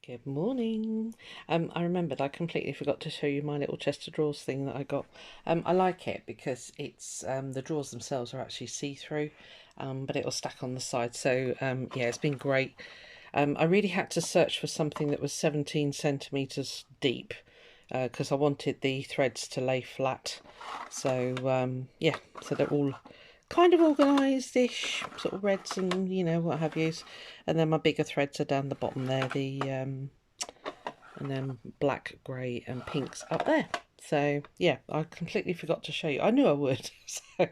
Good morning. I remembered I completely forgot to show you my little chest of drawers thing that I got. I like it because it's the drawers themselves are actually see-through, but it'll stack on the side. So yeah, it's been great. I really had to search for something that was 17 centimeters deep because I wanted the threads to lay flat. So yeah, so they're all kind of organised-ish, sort of reds and what have yous, and then my bigger threads are down the bottom there, and then black, grey and pinks up there. So yeah, I completely forgot to show you. I knew I would. So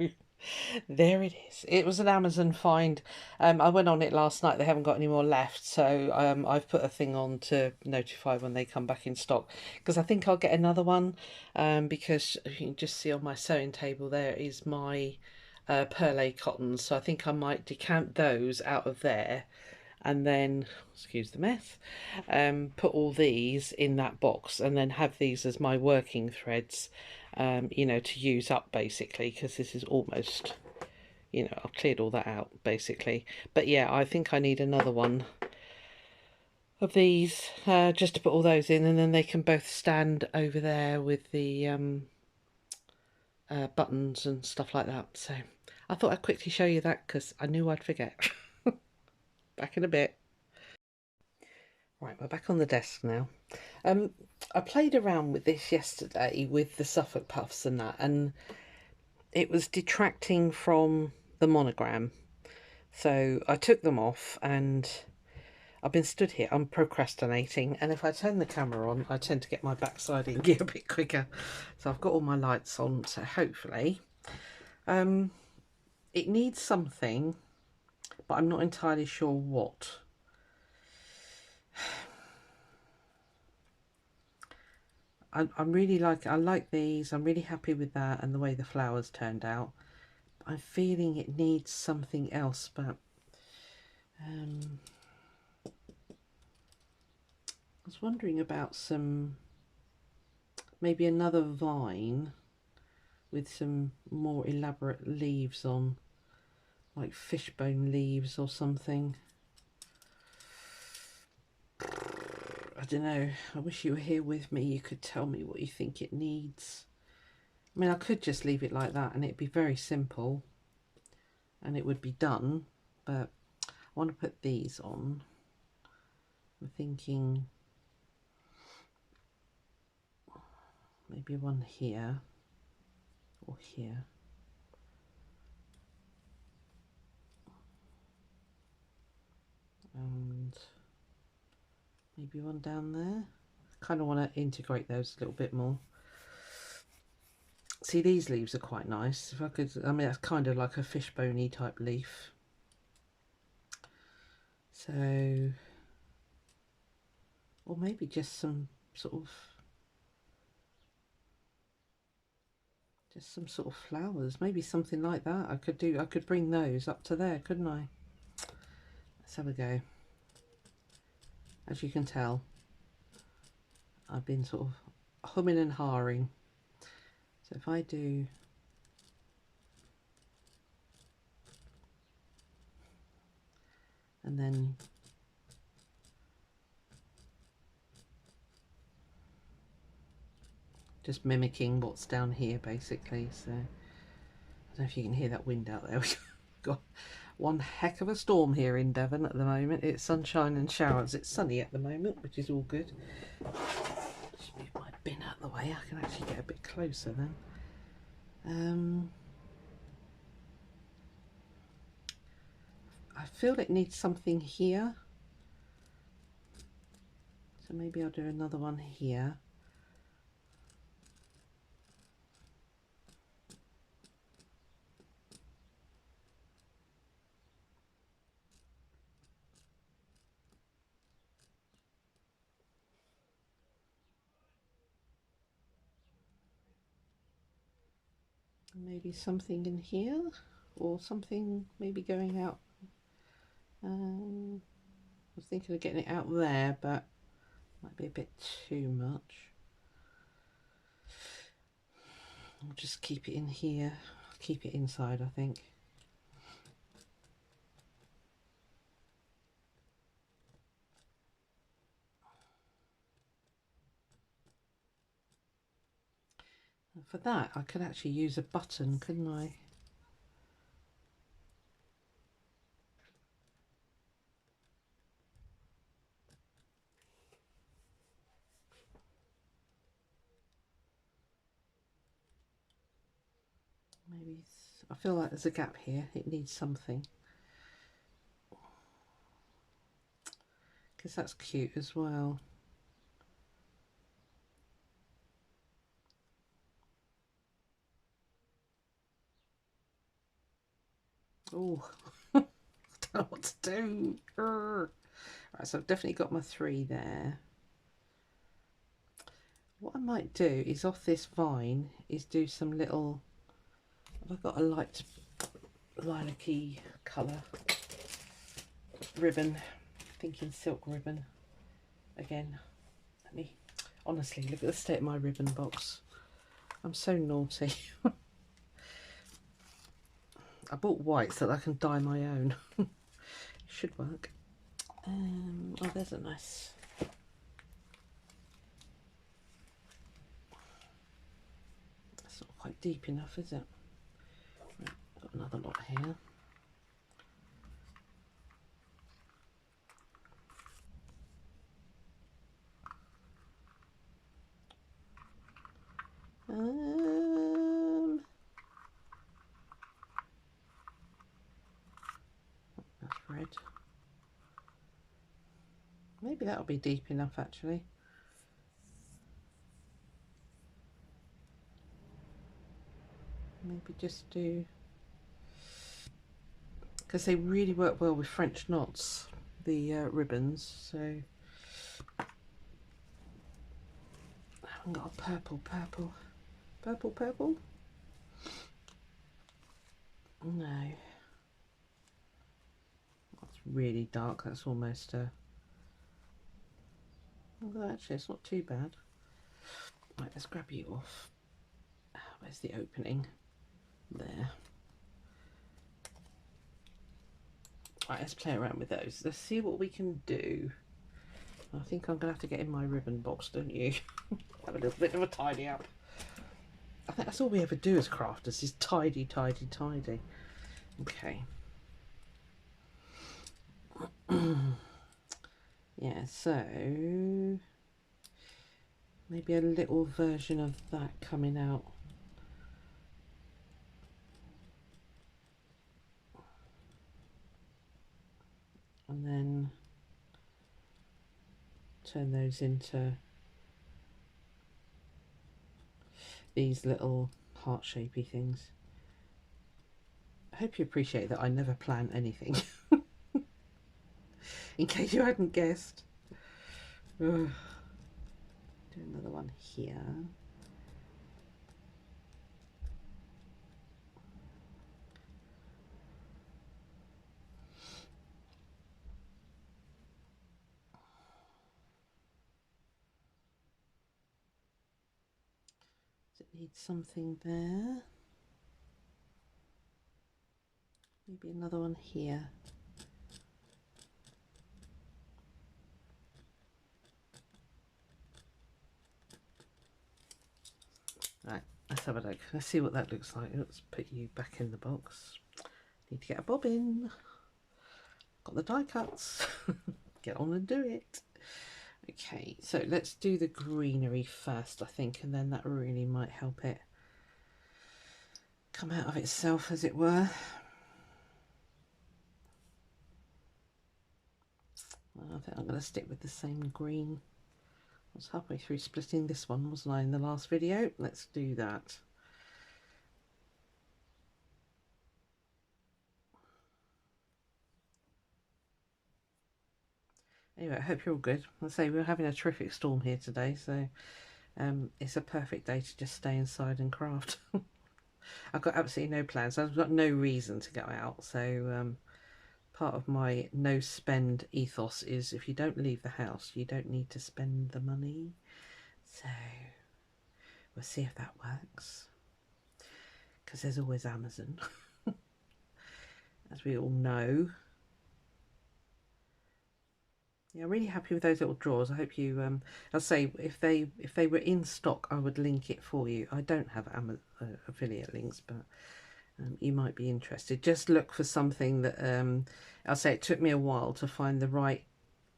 there it is. It was an Amazon find. I went on it last night. They haven't got any more left, so I've put a thing on to notify when they come back in stock, because I think I'll get another one, because you can just see on my sewing table there is my perle cottons, so I think I might decant those out of there and then, excuse the mess, put all these in that box and then have these as my working threads, to use up basically, because this is almost, I've cleared all that out basically. But yeah, I think I need another one of these just to put all those in, and then they can both stand over there with the buttons and stuff like that. So I thought I'd quickly show you that because I knew I'd forget. Back in a bit. Right, we're back on the desk now. I played around with this yesterday with the Suffolk puffs and that, and it was detracting from the monogram. So I took them off, and I've been stood here. I'm procrastinating, and if I turn the camera on, I tend to get my backside in gear a bit quicker. So I've got all my lights on, so hopefully. It needs something, but I'm not entirely sure what. I'm really I like these. I'm really happy with that and the way the flowers turned out. I'm feeling it needs something else, but I was wondering about maybe another vine with some more elaborate leaves on, like fishbone leaves or something. I don't know. I wish you were here with me. You could tell me what you think it needs. I mean, I could just leave it like that and it'd be very simple and it would be done, but I want to put these on. I'm thinking maybe one here or here. And maybe one down there. Kind of want to integrate those a little bit more. See, these leaves are quite nice. If I could, I mean, that's kind of like a fishbone-y type leaf. So, or maybe just some sort of flowers. Maybe something like that. I could bring those up to there, couldn't I? Let's have a go. As you can tell, I've been sort of humming and hawing. So if I do and then just mimicking what's down here basically. So I don't know if you can hear that wind out there. We've got one heck of a storm here in Devon at the moment. It's sunshine and showers. It's sunny at the moment, which is all good. Just move my bin out of the way. I can actually get a bit closer then. I feel it needs something here. So maybe I'll do another one here. Maybe something in here, or something maybe going out. I was thinking of getting it out there, but might be a bit too much. I'll just keep it in here, keep it inside, I think. For that, I could actually use a button, couldn't I? Maybe I feel like there's a gap here. It needs something. Because that's cute as well. Oh, I don't know what to do. Right, so I've definitely got my 3 there. What I might do is off this vine is do some little, have I got a light lilac-y colour ribbon, thinking silk ribbon again. Let me, honestly, look at the state of my ribbon box. I'm so naughty. I bought white so that I can dye my own. It should work. Oh, there's a nice, that's not quite deep enough, is it? Right, got another lot here. That's red. Maybe that'll be deep enough actually. Maybe just do, because they really work well with French knots, the ribbons. So I haven't got a purple. No, that's really dark. That's almost although actually it's not too bad. Right, let's grab you off. Where's the opening? There. Right, let's play around with those. Let's see what we can do. I think I'm going to have to get in my ribbon box, don't you? Have a little bit of a tidy up. I think that's all we ever do as crafters, is tidy. Okay. Yeah, so maybe a little version of that coming out. And then turn those into these little heart-shapey things. I hope you appreciate that I never plan anything. In case you hadn't guessed. Ugh. Do another one here. Does it need something there? Maybe another one here. Right, let's have a look. Let's see what that looks like. Let's put you back in the box. Need to get a bobbin. Got the die cuts. Get on and do it. Okay, so let's do the greenery first, I think, and then that really might help it come out of itself, as it were. I think I'm going to stick with the same green. I was halfway through splitting this one, wasn't I, in the last video? Let's do that. Anyway, I hope you're all good. I'll say we're having a terrific storm here today, so it's a perfect day to just stay inside and craft. I've got absolutely no plans. I've got no reason to go out, so part of my no spend ethos is if you don't leave the house, you don't need to spend the money. So we'll see if that works, because there's always Amazon, as we all know. Yeah, really happy with those little drawers. I hope you I'll say if they were in stock, I would link it for you. I don't have affiliate links, but you might be interested. Just look for something that I'll say it took me a while to find the right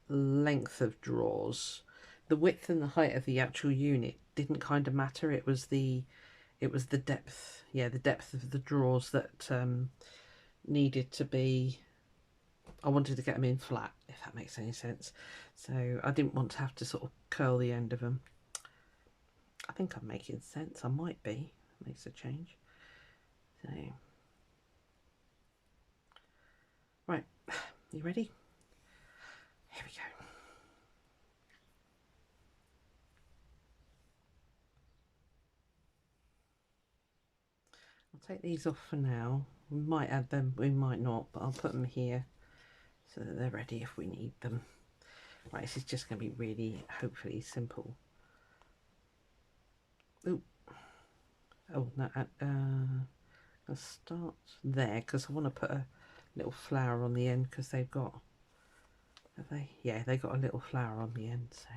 length of drawers. The width and the height of the actual unit didn't kind of matter. It was the depth, yeah, the depth of the drawers that needed to be. I wanted to get them in flat, if that makes any sense. So I didn't want to have to sort of curl the end of them. I think I'm making sense. I might be. Makes a change. So, right, you ready? Here we go. I'll take these off for now. We might add them, we might not, but I'll put them here so that they're ready if we need them. Right, this is just going to be really, hopefully, simple. Ooh. Oh, no, I'll start there because I want to put a little flower on the end because they've got, have they? Yeah, they got a little flower on the end, so.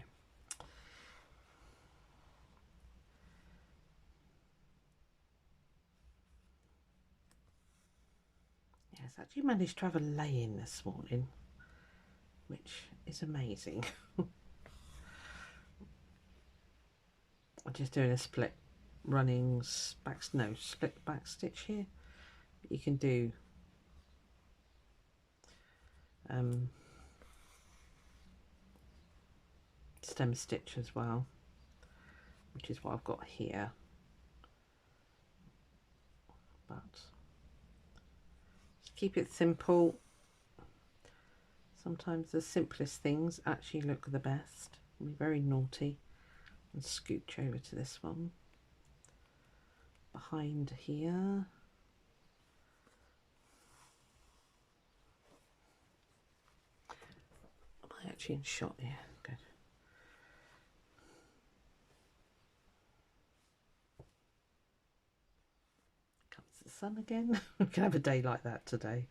Yes, actually managed to have a lay-in this morning, which is amazing. I'm just doing a split running back, no, split back stitch here. But you can do stem stitch as well, which is what I've got here. But just keep it simple. Sometimes the simplest things actually look the best. Be very naughty and scooch over to this one behind here. Am I actually in shot here? Good. Comes the sun again. We can have a day like that today.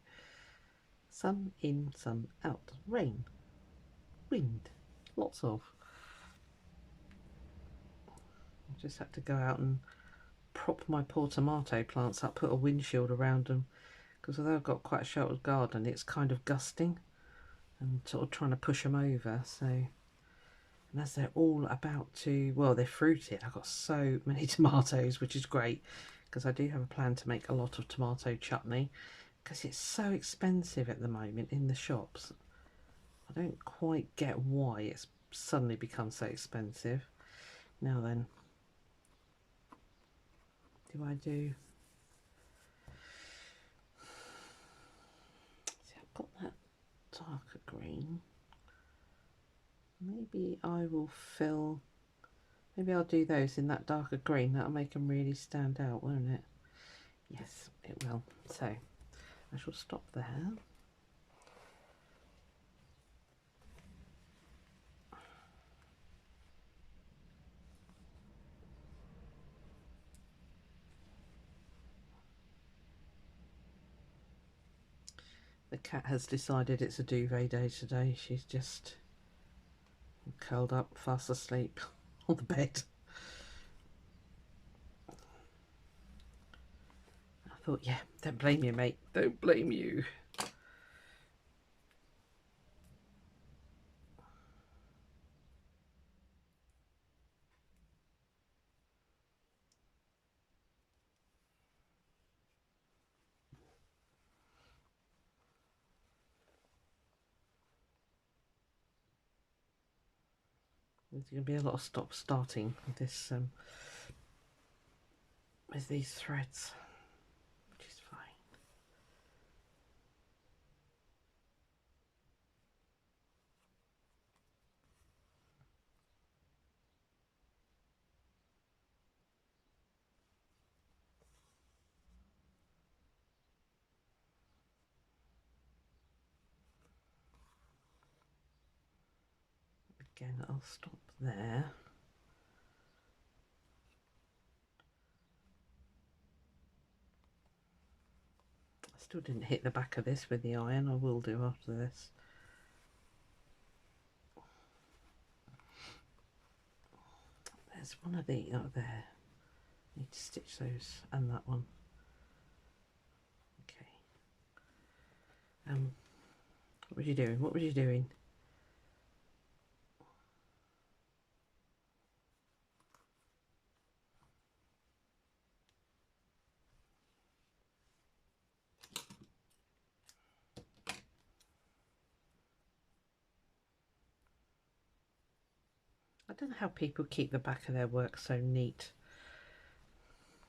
Sun in, sun out. Rain, wind, lots of. I just had to go out and prop my poor tomato plants up, put a windshield around them, because although I've got quite a sheltered garden, it's kind of gusting and sort of trying to push them over. So, and as they're all about to, well, they're fruited. I've got so many tomatoes, which is great because I do have a plan to make a lot of tomato chutney because it's so expensive at the moment in the shops. I don't quite get why it's suddenly become so expensive. Now then, do I do? See, I've got that darker green. Maybe I will fill, maybe I'll do those in that darker green. That'll make them really stand out, won't it? Yes, it will. So I shall stop there. The cat has decided it's a duvet day today. She's just curled up, fast asleep on the bed. I thought, yeah, don't blame you, mate. Don't blame you. There's going to be a lot of stop-starting with this, with these threads, which is fine. Again, I'll stop there. I still didn't hit the back of this with the iron. I will do after this. there's one of the out there. Need to stitch those and that one. Okay. What was you doing? What was you doing? I don't know how people keep the back of their work so neat.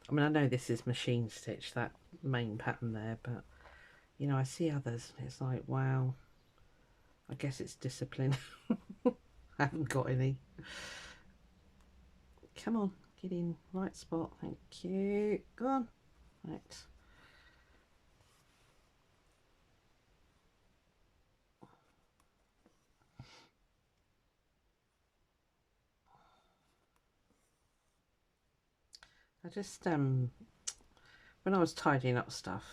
I mean, I know this is machine stitch, that main pattern there, but you know, I see others and it's like, wow, I guess it's discipline. I haven't got any. Come on, get in, right spot, thank you. Go on. Right. I just when I was tidying up stuff,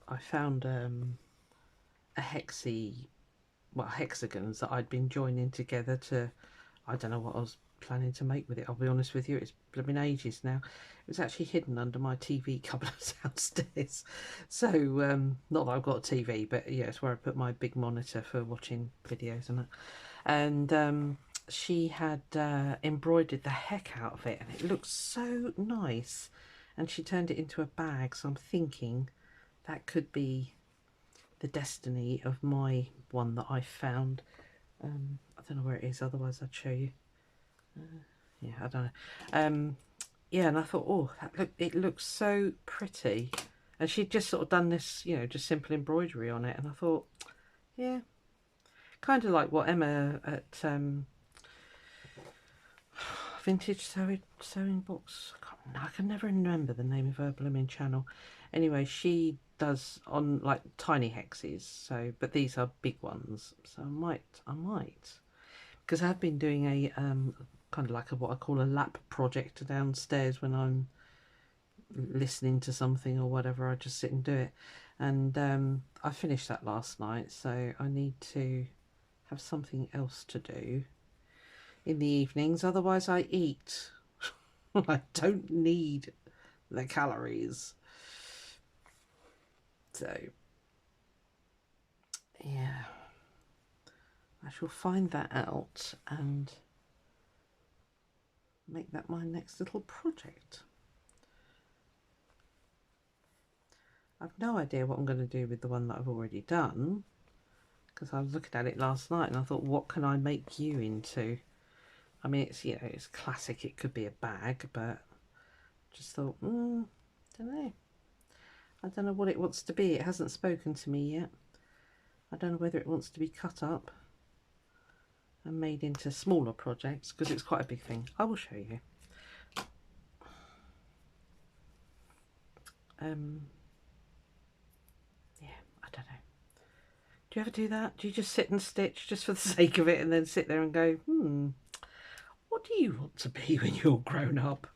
I found a hexagons that I'd been joining together to, I don't know what I was planning to make with it, I'll be honest with you. It's been ages now. It was actually hidden under my TV cupboard downstairs. So not that I've got a TV, but yeah, it's where I put my big monitor for watching videos and that. And she had embroidered the heck out of it, and it looks so nice, and she turned it into a bag. So I'm thinking that could be the destiny of my one that I found. I don't know where it is, otherwise I'd show you. Yeah, I don't know. Yeah, and I thought, oh, it looks so pretty. And she'd just sort of done this, you know, just simple embroidery on it, and I thought, yeah, kind of like what Emma at Vintage Sewing Box, I can never remember the name of her blooming channel. Anyway, she does on like tiny hexes, so but these are big ones, so I might, because I've been doing a kind of like what I call a lap project downstairs when I'm listening to something or whatever. I just sit and do it, and I finished that last night, so I need to have something else to do in the evenings, otherwise I eat. I don't need the calories. So yeah, I shall find that out and make that my next little project. I've no idea what I'm going to do with the one that I've already done, because I was looking at it last night and I thought, what can I make you into? I mean, it's, you know, it's classic, it could be a bag, but just thought, don't know. I don't know what it wants to be. It hasn't spoken to me yet. I don't know whether it wants to be cut up and made into smaller projects, because it's quite a big thing. I will show you. Yeah, I don't know. Do you ever do that? Do you just sit and stitch just for the sake of it, and then sit there and go, what do you want to be when you're grown up?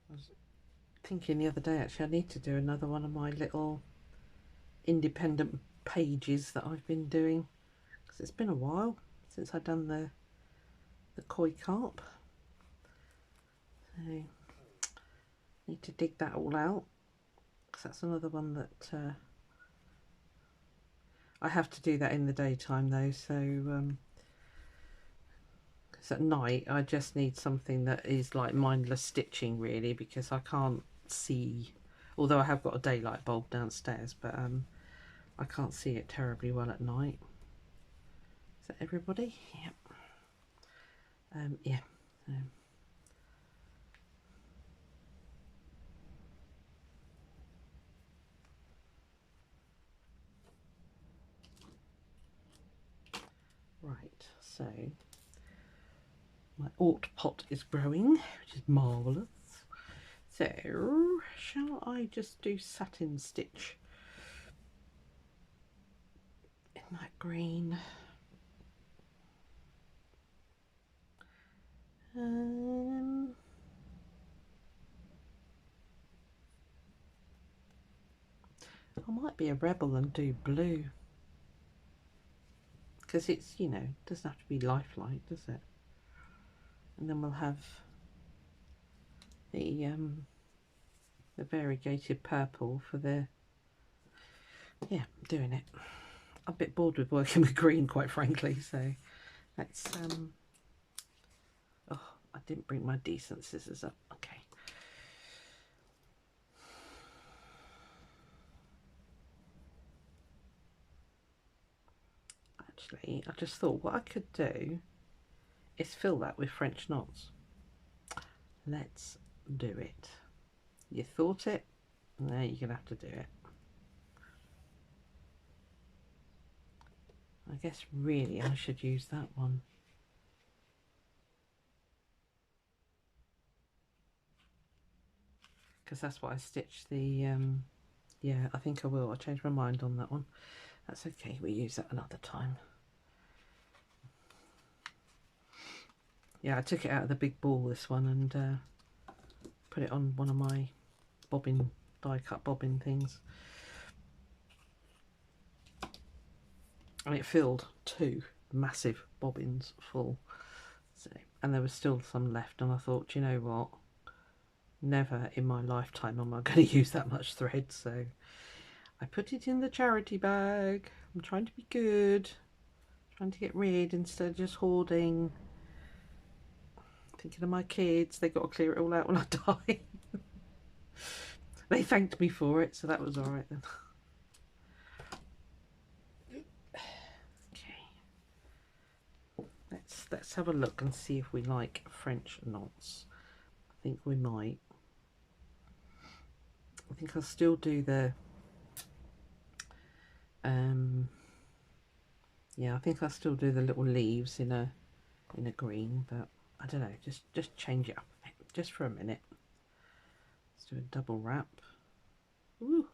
I was thinking the other day, actually, I need to do another one of my little independent pages that I've been doing, because it's been a while since I've done the koi carp. So need to dig that all out, because that's another one that I have to do that in the daytime though, so because at night I just need something that is like mindless stitching really, because I can't see, although I have got a daylight bulb downstairs, but I can't see it terribly well at night. Is that everybody? Yep. Yeah. Right, so my Ort pot is growing, which is marvellous. So, shall I just do satin stitch in that green? I might be a rebel and do blue, because it's, you know, doesn't have to be lifelike, does it? And then we'll have the variegated purple for the, yeah, doing it. I'm a bit bored with working with green, quite frankly, so let's oh, I didn't bring my decent scissors up. Okay. Actually, I just thought what I could do is fill that with French knots. Let's do it. You thought it, now you're gonna have to do it. I guess really I should use that one. Because that's what I stitched the, yeah, I think I will. I changed my mind on that one. That's okay, we'll use that another time. Yeah, I took it out of the big ball, this one, and put it on one of my bobbin, die cut bobbin things. And it filled 2 massive bobbins full. So, and there was still some left, and I thought, you know what? Never in my lifetime am I going to use that much thread, so I put it in the charity bag. I'm trying to be good, trying to get rid instead of just hoarding. Thinking of my kids, they got to clear it all out when I die. They thanked me for it, so that was alright then. Okay, let's have a look and see if we like French knots. I think we might. I think I'll still do the yeah, I think I'll still do the little leaves in a green, but I don't know, just change it up a bit, just for a minute. Let's do a double wrap. Ooh.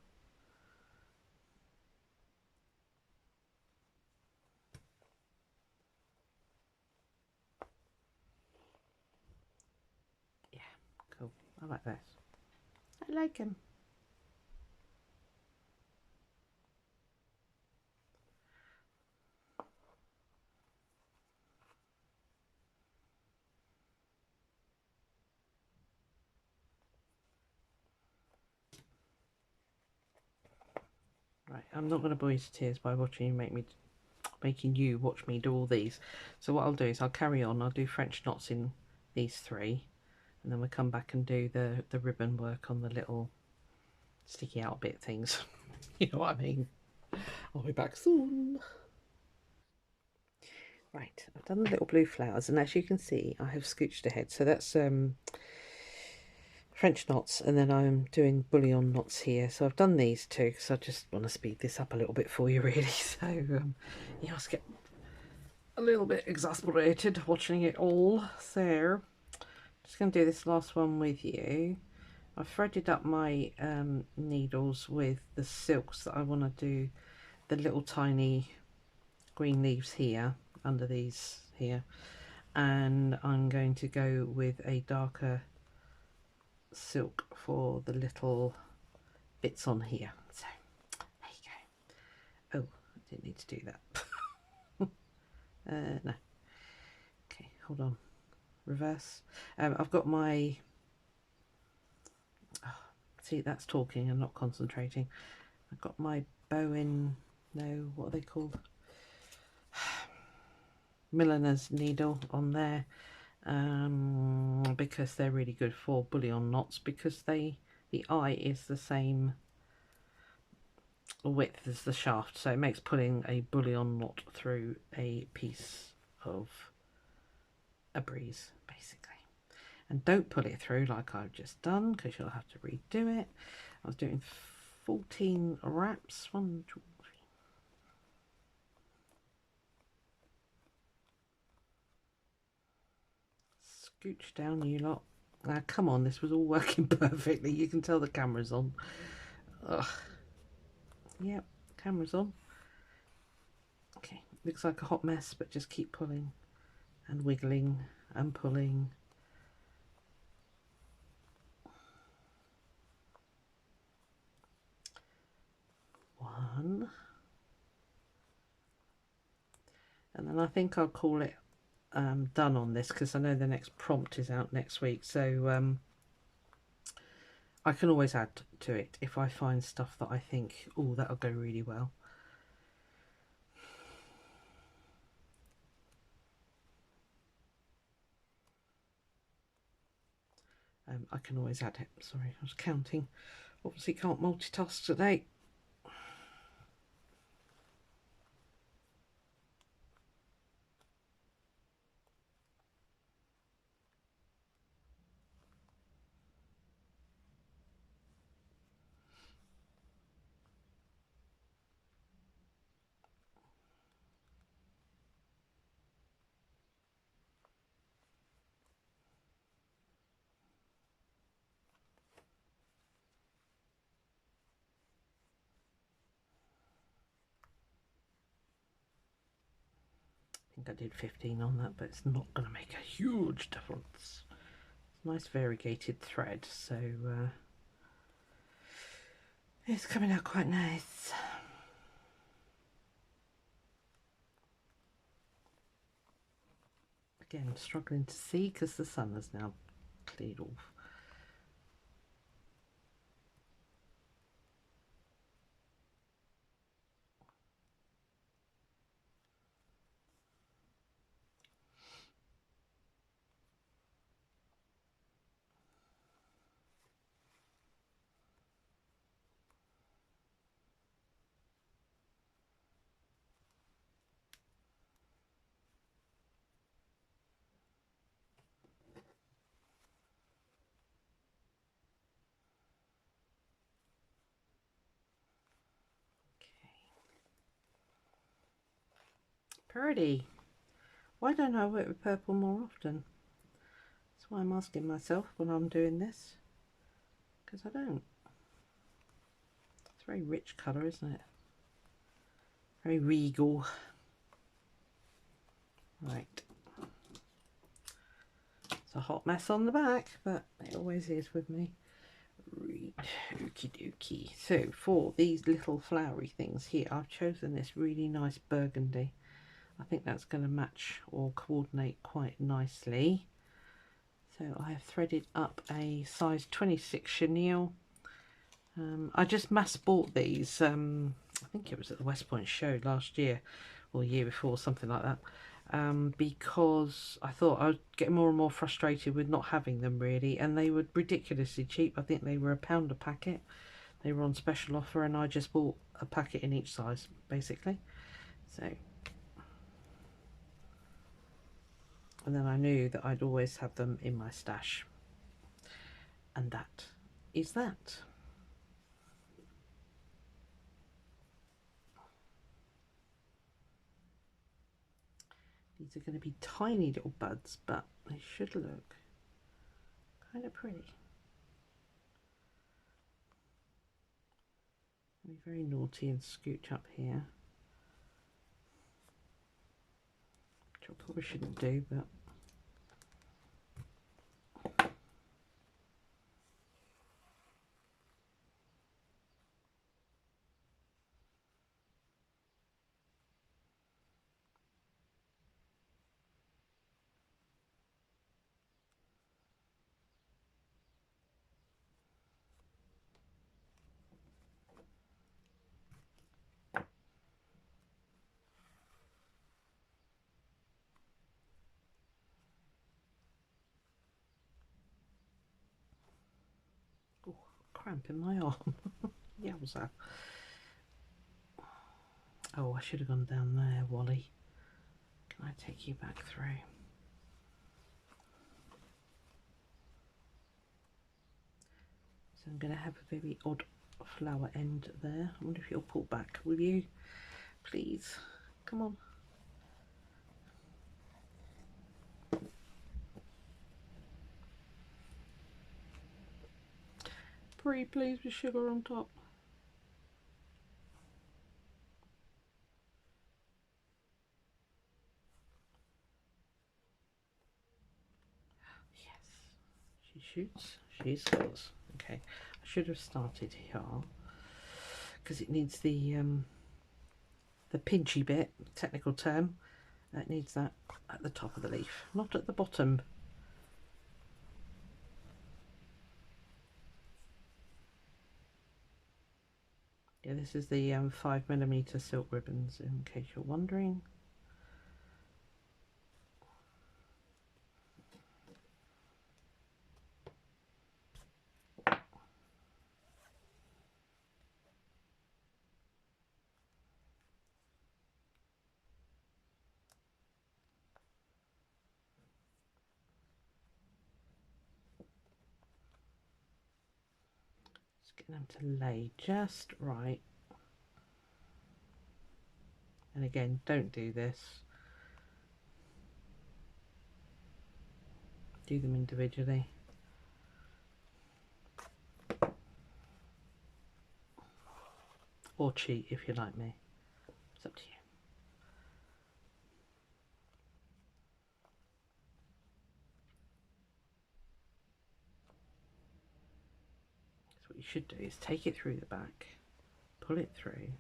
Yeah, cool. I like this. I like him. Right, I'm not going to bore you to tears by watching you making you watch me do all these. So what I'll do is I'll carry on. I'll do French knots in these 3, and then we'll come back and do the ribbon work on the little sticky out bit things. You know what I mean? I'll be back soon. Right, I've done the little blue flowers, and as you can see, I have scooched ahead. So that's French knots, and then I'm doing bullion knots here. So I've done these 2 because I just want to speed this up a little bit for you, really. So yeah, I was get a little bit exasperated watching it all. So just going to do this last one with you. I've threaded up my needles with the silks that I want to do the little tiny green leaves here under these here, and I'm going to go with a darker silk for the little bits on here. So there you go. Oh, I didn't need to do that. No. Okay, hold on. Reverse. I've got my, oh, see, that's talking and not concentrating. I've got my bowen, no, what are they called? Milliner's needle on there, because they're really good for bullion knots, because the eye is the same width as the shaft, so it makes pulling a bullion knot through a piece of a breeze, basically. And don't pull it through like I've just done, because you'll have to redo it. I was doing 14 wraps, 1, 2, 3. Scooch down, you lot. Come on, this was all working perfectly. You can tell the camera's on. Ugh. Yep, camera's on. Okay, looks like a hot mess, but just keep pulling and wiggling and pulling And then I think I'll call it done on this, because I know the next prompt is out next week, so I can always add to it if I find stuff that I think, oh, that'll go really well. I can always add it. Sorry, I was counting. Obviously can't multitask today. I think I did 15 on that, but it's not going to make a huge difference. It's nice variegated thread, so it's coming out quite nice. Again, struggling to see because the sun has now cleared off. Pretty. Why don't I work with purple more often? That's why I'm asking myself when I'm doing this, because I don't. It's a very rich colour, isn't it? Very regal. Right. It's a hot mess on the back, but it always is with me. Right. Okie dokie. So for these little flowery things here, I've chosen this really nice burgundy. I think that's going to match or coordinate quite nicely. So I have threaded up a size 26 chenille. I just mass bought these. I think it was at the West Point show last year or the year before, something like that. Because I thought I was getting more and more frustrated with not having them really, and they were ridiculously cheap. I think they were £1 a packet. They were on special offer, and I just bought a packet in each size basically. So, and then I knew that I'd always have them in my stash, and that is that. These are going to be tiny little buds, but they should look kind of pretty. Be very naughty and scooch up here, which I probably shouldn't do, but oh, cramp in my arm. Yowza. Oh, I should have gone down there, Wally. Can I take you back through? So I'm going to have a very odd flower end there. I wonder if you'll pull back, will you? Please, come on. Pretty please with sugar on top. Yes, she shoots, she scores. Okay, I should have started here because it needs the pinchy bit, technical term, That needs that at the top of the leaf, not at the bottom. Yeah, this is the 5mm silk ribbons, in case you're wondering. Just get them to lay just right. And again, don't do this. Do them individually. Or cheat if you like me. It's up to you. So what you should do is take it through the back, pull it through,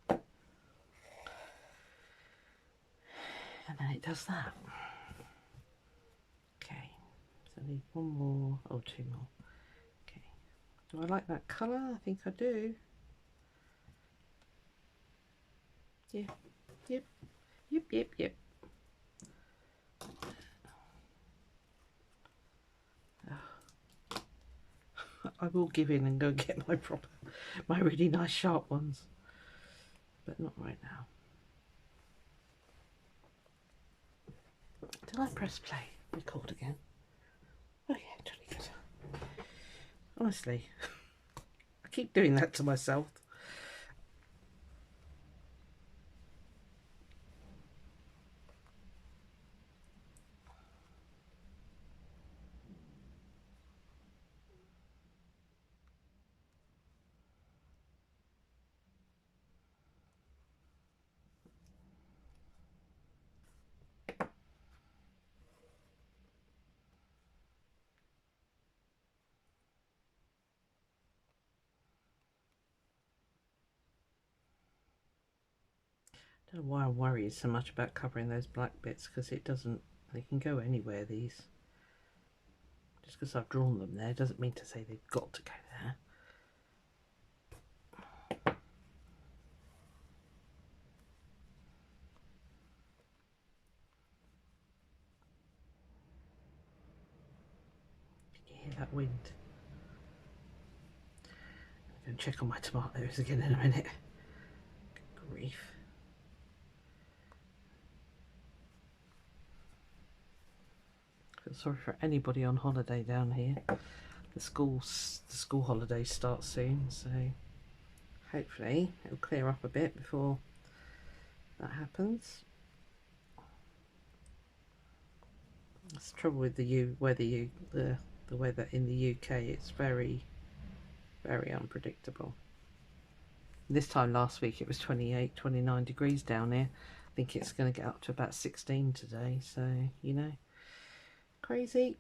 and then it does that. Okay, so I need one more, or two more. Okay, do I like that colour? I think I do. Yeah, yep, yep, yep, yep. I will give in and go get my really nice sharp ones, but not right now. Did I press play? Record again? Oh yeah, jolly good. Honestly, I keep doing that to myself. I don't know why I'm worried so much about covering those black bits, because it doesn't, they can go anywhere, these. Just because I've drawn them there doesn't mean to say they've got to go there. Can you hear that wind? I'm going to check on my tomatoes again in a minute. Good grief. Feel sorry for anybody on holiday down here. The school holidays start soon, so hopefully it'll clear up a bit before that happens. That's the trouble with the weather in the UK. It's very, very unpredictable. This time last week it was 28, 29 degrees down here. I think it's going to get up to about 16 today, so you know, crazy.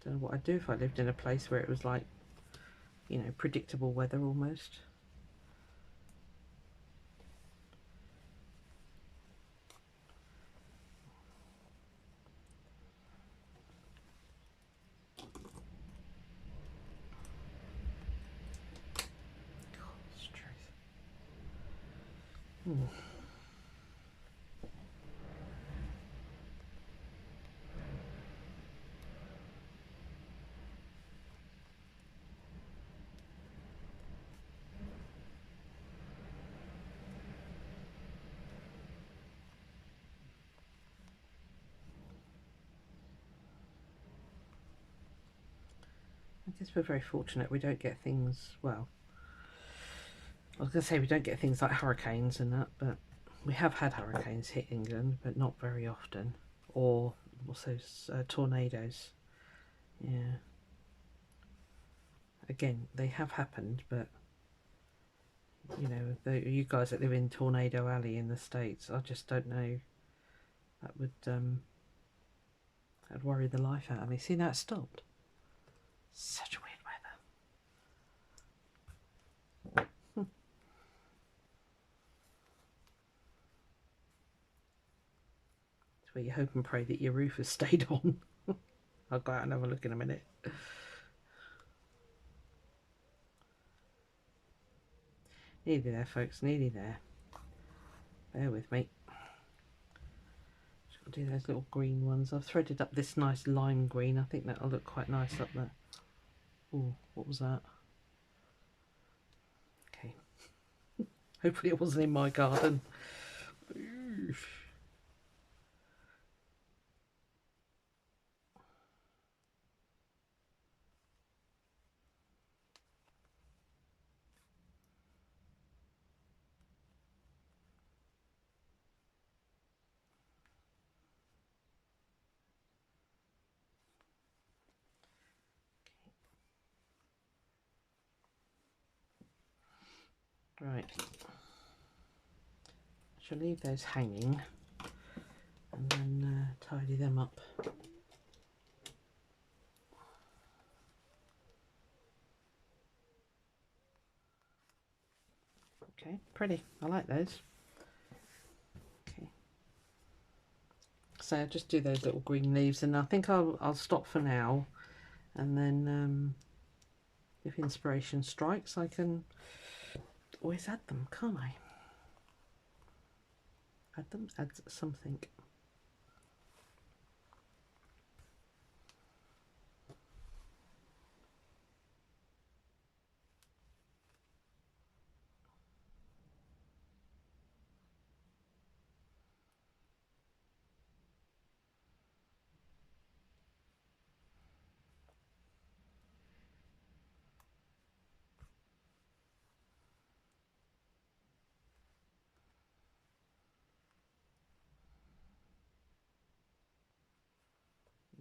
Don't know what I'd do if I lived in a place where it was like, you know, predictable weather almost. God's truth. I guess we're very fortunate we don't get things, well, I was going to say we don't get things like hurricanes and that, but we have had hurricanes hit England, but not very often. Or also tornadoes. Yeah. Again, they have happened, but you know, you guys that live in Tornado Alley in the States, I just don't know. That would that'd worry the life out of me. See, now it stopped. Such weird weather. where you hope and pray that your roof has stayed on. I'll go out and have a look in a minute. Nearly there, folks, nearly there. Bear with me. Just got to do those little green ones. I've threaded up this nice lime green. I think that'll look quite nice up there. Oh, what was that? Okay. Hopefully it wasn't in my garden. Oof. Right. I shall leave those hanging and then tidy them up. Okay, pretty. I like those. Okay. So I'll just do those little green leaves, and I think I'll stop for now, and then if inspiration strikes, I can always add them, can't I? Add them, add something.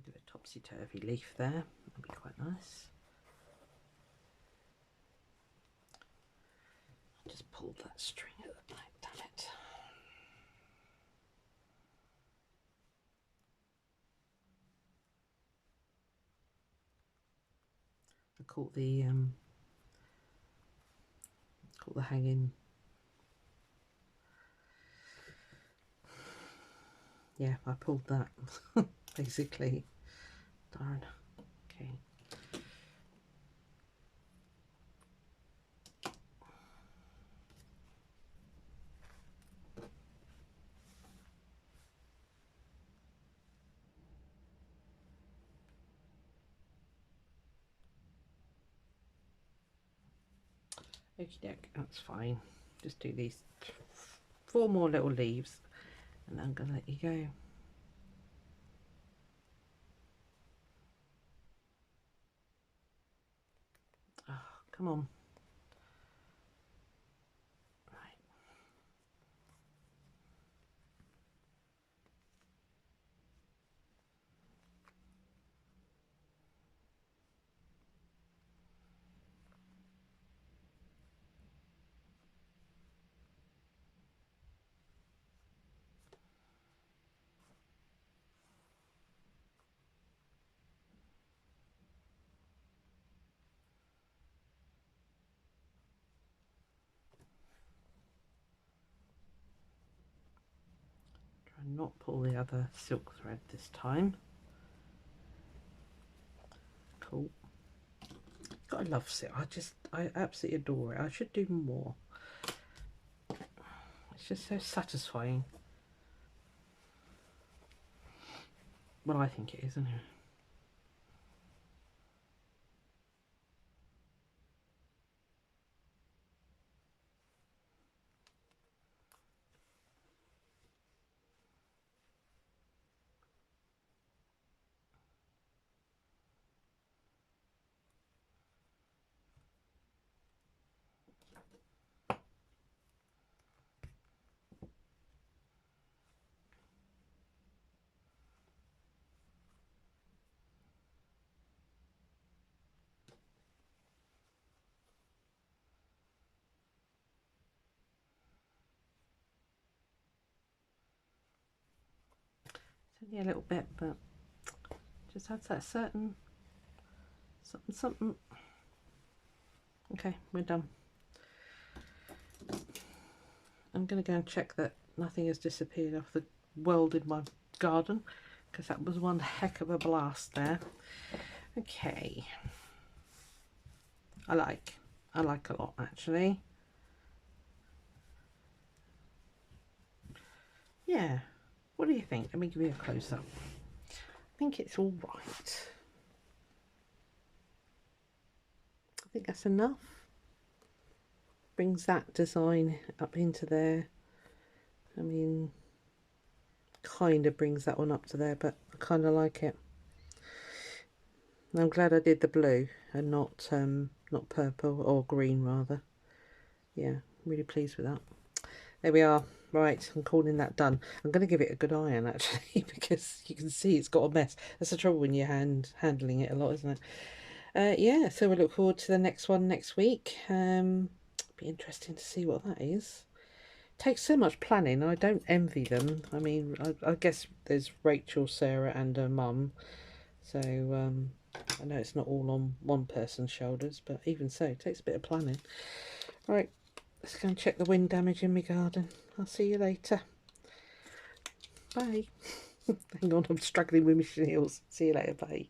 Do a topsy-turvy leaf there, that'd be quite nice. I just pulled that string at the back, damn it. I caught the hanging. Yeah, I pulled that basically. Darn. Okay. Okie doke, that's fine. Just do these 4 more little leaves and I'm gonna let you go. Oh, come on. Right. Try and not pull the other silk thread this time. Cool. God, I love silk. I absolutely adore it. I should do more. It's just so satisfying. Well, I think it is, isn't it? It's only a little bit, but just adds that certain something. Okay, we're done. I'm going to go and check that nothing has disappeared off the weld in my garden, because that was one heck of a blast there. Okay, I like a lot actually. Yeah, what do you think? Let me give you a close-up. I think it's all right. I think that's enough. Brings that design up into there. I mean, kind of brings that one up to there, but I kind of like it. I'm glad I did the blue and not purple, or green rather. Yeah, really pleased with that. There we are. Right, I'm calling that done. I'm going to give it a good iron actually, because you can see it's got a mess. That's the trouble when you're handling it a lot, isn't it? Yeah, so we look forward to the next one next week. Be interesting to see what that is. Takes so much planning. I don't envy them. I mean, I guess there's Rachel, Sarah and her mum. So I know it's not all on one person's shoulders, but even so, it takes a bit of planning. Right, let's go and check the wind damage in my garden. I'll see you later. Bye. Hang on, I'm struggling with my heels. See you later, bye.